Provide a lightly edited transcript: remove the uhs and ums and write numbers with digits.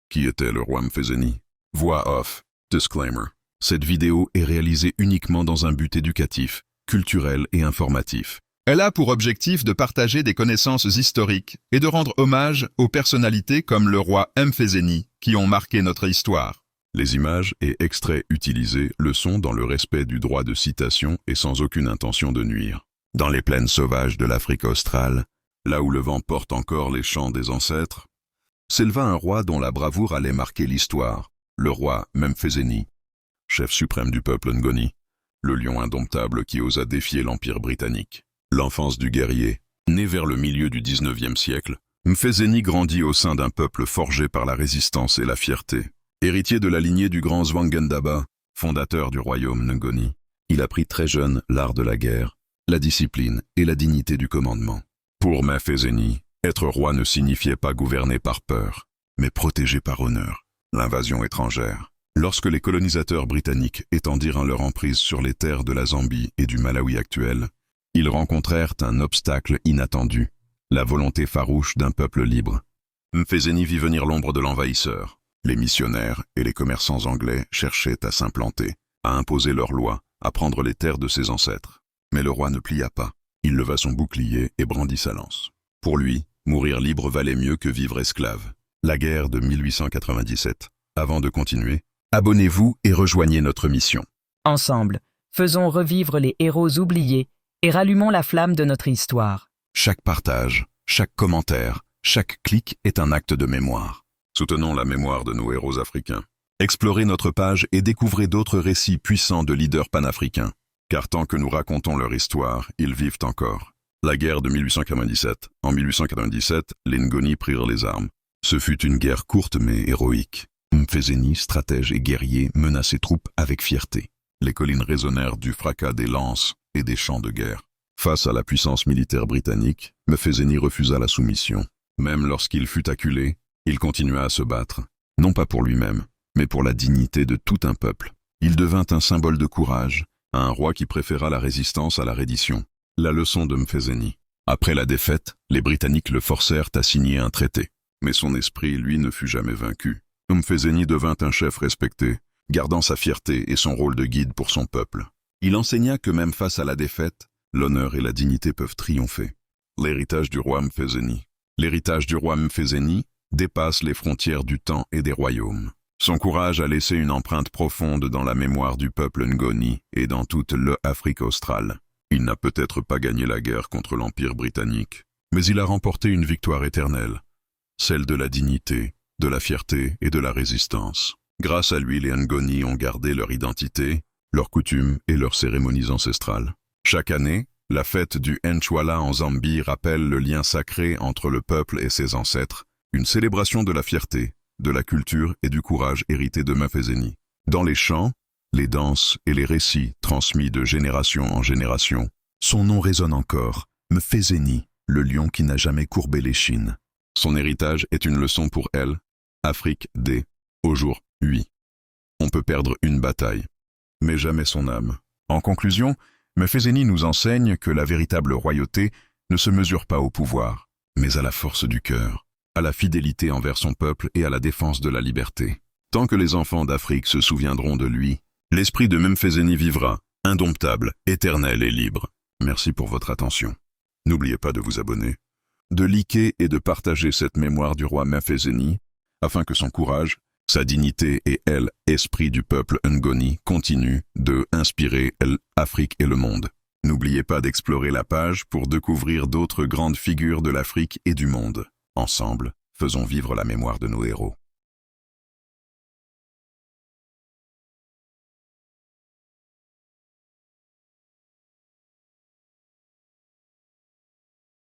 Qui était le roi Mfezeni? Voix off. Disclaimer. Cette vidéo est réalisée uniquement dans un but éducatif, culturel et informatif. Elle a pour objectif de partager des connaissances historiques et de rendre hommage aux personnalités comme le roi Mfezeni qui ont marqué notre histoire. Les images et extraits utilisés le sont dans le respect du droit de citation et sans aucune intention de nuire. Dans les plaines sauvages de l'Afrique australe, là où le vent porte encore les chants des ancêtres, s'éleva un roi dont la bravoure allait marquer l'histoire, le roi Mfezeni, chef suprême du peuple Ngoni, le lion indomptable qui osa défier l'Empire britannique. L'enfance du guerrier, né vers le milieu du XIXe siècle, Mfezeni grandit au sein d'un peuple forgé par la résistance et la fierté. Héritier de la lignée du grand Zwangendaba, fondateur du royaume Ngoni, il apprit très jeune l'art de la guerre, la discipline et la dignité du commandement. Pour Mfezeni, être roi ne signifiait pas gouverner par peur, mais protéger par honneur. L'invasion étrangère. Lorsque les colonisateurs britanniques étendirent leur emprise sur les terres de la Zambie et du Malawi actuel, ils rencontrèrent un obstacle inattendu, la volonté farouche d'un peuple libre. Mfezeni vit venir l'ombre de l'envahisseur. Les missionnaires et les commerçants anglais cherchaient à s'implanter, à imposer leurs lois, à prendre les terres de ses ancêtres. Mais le roi ne plia pas. Il leva son bouclier et brandit sa lance. Pour lui, mourir libre valait mieux que vivre esclave. La guerre de 1897. Avant de continuer, abonnez-vous et rejoignez notre mission. Ensemble, faisons revivre les héros oubliés et rallumons la flamme de notre histoire. Chaque partage, chaque commentaire, chaque clic est un acte de mémoire. Soutenons la mémoire de nos héros africains. Explorez notre page et découvrez d'autres récits puissants de leaders panafricains. Car tant que nous racontons leur histoire, ils vivent encore. La guerre de 1897. En 1897, les Ngoni prirent les armes. Ce fut une guerre courte mais héroïque. Mfezeni, stratège et guerrier, mena ses troupes avec fierté. Les collines résonnèrent du fracas des lances et des champs de guerre. Face à la puissance militaire britannique, Mfezeni refusa la soumission. Même lorsqu'il fut acculé, il continua à se battre, non pas pour lui-même, mais pour la dignité de tout un peuple. Il devint un symbole de courage, un roi qui préféra la résistance à la reddition. La leçon de Mfezeni. Après la défaite, les Britanniques le forcèrent à signer un traité. Mais son esprit, lui, ne fut jamais vaincu. Mfezeni devint un chef respecté, gardant sa fierté et son rôle de guide pour son peuple. Il enseigna que même face à la défaite, l'honneur et la dignité peuvent triompher. L'héritage du roi Mfezeni. L'héritage du roi Mfezeni dépasse les frontières du temps et des royaumes. Son courage a laissé une empreinte profonde dans la mémoire du peuple Ngoni et dans toute l'Afrique australe. Il n'a peut-être pas gagné la guerre contre l'Empire britannique, mais il a remporté une victoire éternelle, celle de la dignité, de la fierté et de la résistance. Grâce à lui, les Ngoni ont gardé leur identité, leurs coutumes et leurs cérémonies ancestrales. Chaque année, la fête du Nchwala en Zambie rappelle le lien sacré entre le peuple et ses ancêtres, une célébration de la fierté, de la culture et du courage hérité de Mfezeni. Dans les chants, les danses et les récits transmis de génération en génération, son nom résonne encore, Mfezeni, le lion qui n'a jamais courbé l'échine. Son héritage est une leçon pour elle, Afrique D. Aujourd'hui. On peut perdre une bataille, mais jamais son âme. En conclusion, Mfezeni nous enseigne que la véritable royauté ne se mesure pas au pouvoir, mais à la force du cœur, à la fidélité envers son peuple et à la défense de la liberté. Tant que les enfants d'Afrique se souviendront de lui, l'esprit de Mfezeni vivra, indomptable, éternel et libre. Merci pour votre attention. N'oubliez pas de vous abonner, de liker et de partager cette mémoire du roi Mfezeni, afin que son courage, sa dignité et l'esprit du peuple Ngoni continuent de inspirer l'Afrique et le monde. N'oubliez pas d'explorer la page pour découvrir d'autres grandes figures de l'Afrique et du monde. Ensemble, faisons vivre la mémoire de nos héros.